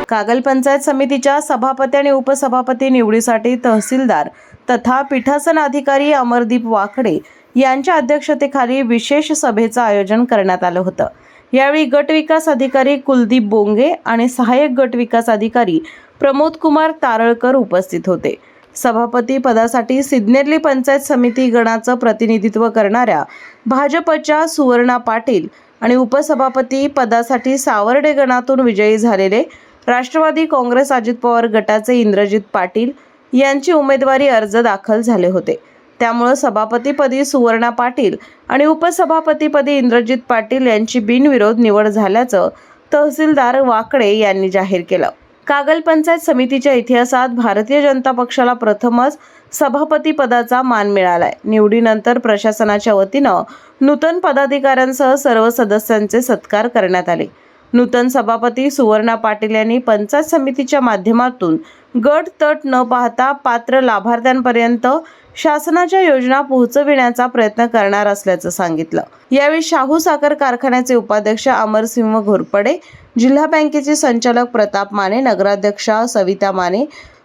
कागल पंचायत समितीच्या सभापती आणि उपसभापती निवडीसाठी तहसीलदार तथा पीठासन अधिकारी अमरदीप वाकडे यांच्या अध्यक्षतेखाली विशेष सभेचं आयोजन करण्यात आलं होतं। यावेळी गट विकास अधिकारी कुलदीप बोंगे आणि सहाय्यक गट विकास अधिकारी प्रमोद कुमार तारळकर उपस्थित होते। सभापती पदासाठी सिद्नेरली पंचायत समिती गणाचं प्रतिनिधित्व करणाऱ्या भाजपच्या सुवर्णा पाटील आणि उपसभापती पदासाठी सावर्डे गणातून विजयी झालेले राष्ट्रवादी काँग्रेस अजित पवार गटाचे इंद्रजित पाटील यांची उमेदवारी अर्ज दाखल झाले होते। त्यामुळे सभापतीपदी सुवर्णा पाटील आणि उपसभापतीपदी इंद्रजित पाटील यांची बिनविरोध निवड झाल्याचं तहसीलदार वाकडे यांनी जाहीर केलं। कागल पंचायत समितीच्या इतिहासात भारतीय जनता पक्षाला प्रथमच सभापती पदाचा मान मिळालाय। निवडीनंतर प्रशासनाच्या वतीनं नूतन पदाधिकाऱ्यांसह सर्व सदस्यांचे सत्कार करण्यात आले। नूतन सभापती सुवर्णा पाटील यांनी पंचायत समितीच्या माध्यमातून गट तट न पाहता पात्र लाभार्थ्यांपर्यंत शासनाच्या योजना पोहोचविण्याचा प्रयत्न करणार असल्याचं सांगितलं। यावेळी शाहू साखर कारखान्याचे उपाध्यक्ष अमरसिंह घोरपडे, जिल्हा बँकेचे संचालक प्रताप माने, नगराध्यक्षा सविता माने,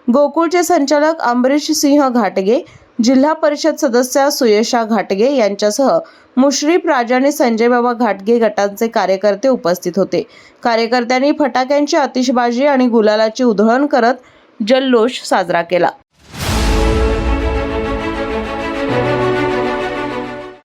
गोकुळचे संचालक अमरीश सिंह घाटगे, जिल्हा परिषद सदस्य सुयशा घाटगे यांच्यासह मुश्रीफ राजा आणि संजय बाबा घाटगे गटांचे कार्यकर्ते उपस्थित होते। कार्यकर्त्यांनी फटाक्यांची आतिषबाजी आणि गुलालाची उधळण करत जल्लोष साजरा केला।